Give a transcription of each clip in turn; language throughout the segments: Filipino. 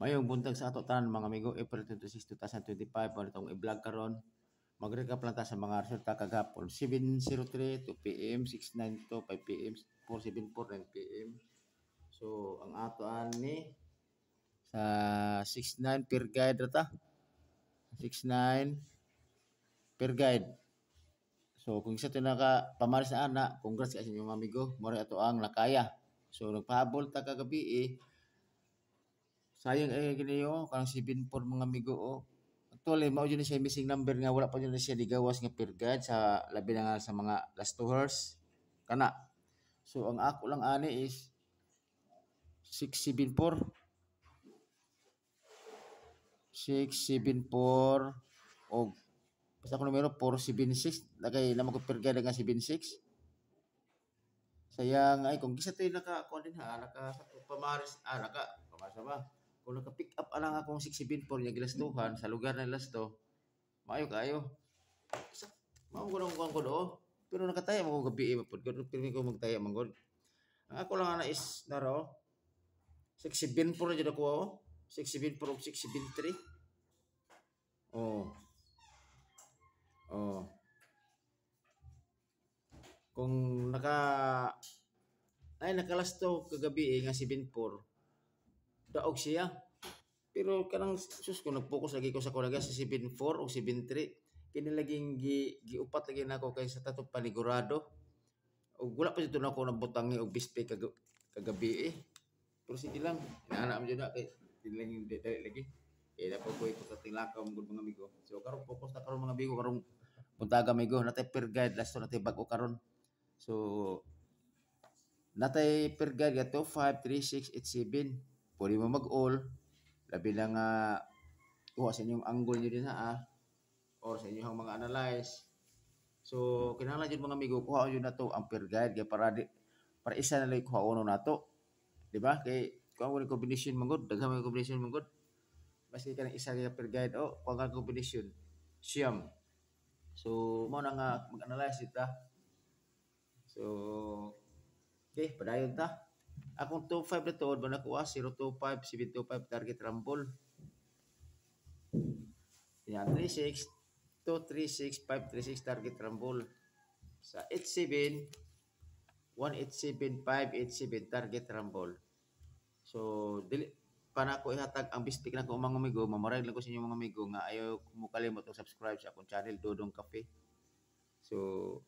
Mayong buntag sa ato tanan mga amigo, April 26, 2025, ano itong i-vlog karon. Mag-recap lang ta sa mga resulta kagapon. 7:03 2 p.m., 6:92 5 p.m., 4:74 9 p.m. So, ang ato ani sa 6:09 per guide rata. 6:09 per guide. So, kung isa ito pamaris na ana, congrats sa inyong mga amigo. Mura ato ang nakaya. So, nagpahabol ta kagabi sayang giniyo kanang 7-4 mga amigo Actually, mao yun siya missing number nga wala pa yun siya digawas nga per guide sa labi na nga sa mga last 2 hours. Kana. So ang ako lang ani is 674 674 o basta ko numero 476 lagay naman ko per guide nga 76. Sayang ay kung gisa tayo naka din ha naka pamaris pamaris ba kung naka-pick up alang akong 674 niya gilastuhan sa lugar na lasto, maayo kayo. Mao ko lang ko do. Pero nakataya mo gabi mapod ko pero ko magtaya man gud. Ang ako lang ana is naro 674 jud ako 674 ug 673. Oh. Oh. Kung nakalasto kagabi nga 74 daog siya. Pero kanang sus ko nag-focus lagi ko sa kulaga sa 74 o 73. Kini laging giupat lagi nako kay sa tato panigurado. O wala pa dito na ako nabutangi og bispe kagabi Pero sige lang, inaana mo dyan na kay lang dali lagi. Kaya na po ko ito sa tilakaw mga amigo. So karon focus na karon mga amigo karong puntaga amigo natay per guide last natay bag-o karon. So natay per guide nga 2 5 3 6 8 7. Pwede mo mag-all labi na nga kuha sa inyong angle nyo din or sa inyong mga analyze. So kinahanglan jud mga amigo kuha yun na to ang per guide kay para isa na lang kuha uno nato. Di ba? Kay kuha mo ni combination manggod, daghan mo combination manggod. Basta ka ng isa ka per guide kuha ka combination. Siyam. So mo na nga mag-analyze ita. So okay, padayon ta. Akong 25 na tuod ba nakuha 025 725 target rumble. Yan 36 236 536 target rumble. Sa 87 187 587 target rumble. So dili pa na ako ihatag ang bistik na ko mga amigo, mamarag lang ko sa inyo mga amigo nga ayaw mo kalimot og subscribe sa akong channel Dodong Cafe. So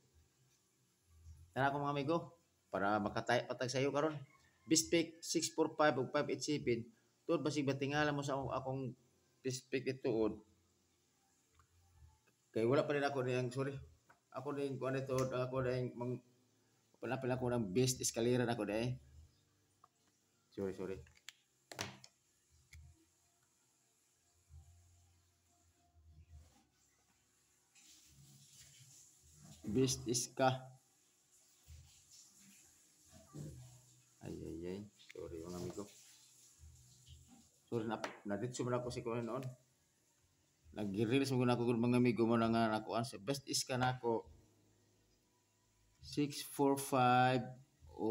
tara ko mga amigo para makatag sa iyo karon. Bispik 645 ug 587 tuod basig batingala mo sa akong bispik ituod. Kay wala pa rin ako niyang sorry. Ako din ko ano tuod ako din palapil ako ng best escalera na ako dai. Sorry. Best iska. Ay. Sorry mga amigo. Sorry na ditso man ako si kuan noon. Nag-release mo na ako mga amigo mo na nga nakuan sa best iska nako 645 o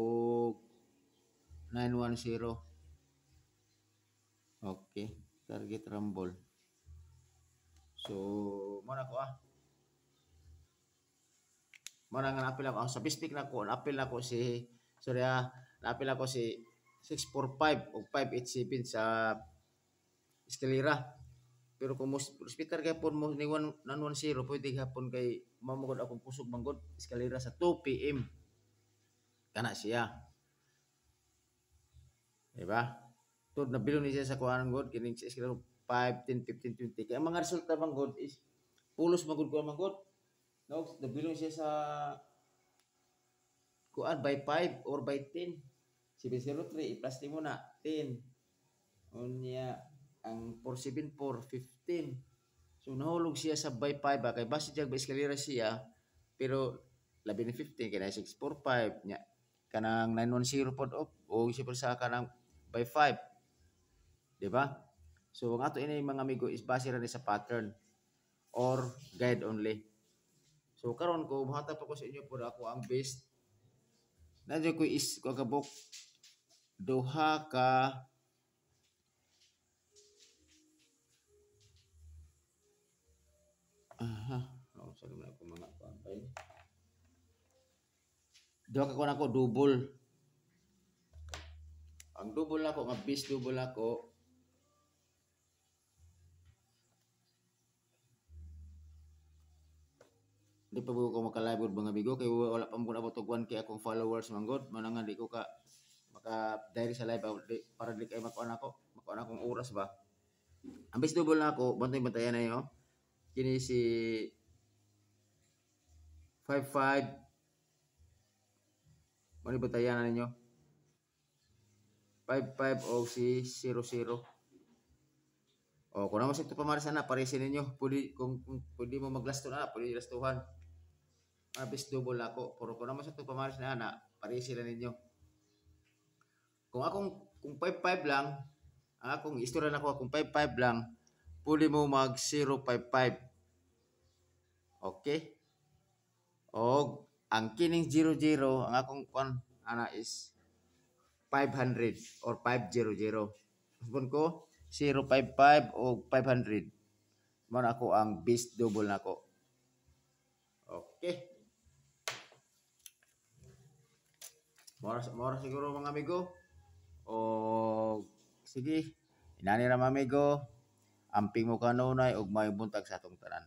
910. Okay, target rumble. So, mo na ko Mo na nga napil ako sa bistik na ko, napil ako si napil ako si 645 o 587 sa eskalera. Pero kung hospital kay pon mo ni 110 pwede hapon kay mamugod akong kusog manggod eskalera sa 2 PM. Kana siya. Diba? Tud na bilon ni siya sa kuan god kining sa eskalera 5, 10, 15, 20. Kaya ang mga resulta manggod is pulos manggod ko manggod. No, nabilon siya sa kuan by 5 or by 10. 703 i-plus mo na 10. Unya ang 474 15. So nahulog siya sa by 5 kay base jag ba eskalera siya pero labi ni 15 kay 645 nya kanang 910 pod o siya sa kanang by 5. Di ba? So ang ato ini mga amigo is base ra ni sa pattern or guide only. So karon ko buhata pa ko sa inyo pud ako ang best. Nadyo ko is ko kabok duha ka Aha. Sa naman ako mga papay. Duha ka ko na ko double. Ang double ako, nga bis double ako, di pa ko makalive mga amigo kay wala pa mo abot og 1K akong followers manggod man nga di ko ka maka dahil sa live para di kay makuan akong oras ba. Ang bis double na ako, bantay-bantayan na yo. Kini si 55 mali bantayan na ninyo. 55 o si 00. O kung naman sa ito pamaris na, parisin ninyo. Pwede, kung pwede mo maglasto na, pwede lastuhan. Bis double ako. Pero kung naman sa ito pamaris na, parisin na ninyo. Kung 55 lang, kung istorya na ako, kung 55 lang, pwede mo mag 055. Okay? O, ang kining 00, ang akong ana is 500 or 500. Sabon ko, 055 o 500. Man ako ang bis double na ko. Okay. Mora siguro mga amigo. O sige, inani ra mga amigo. Amping mo kanunay ug may buntag sa atong tanan.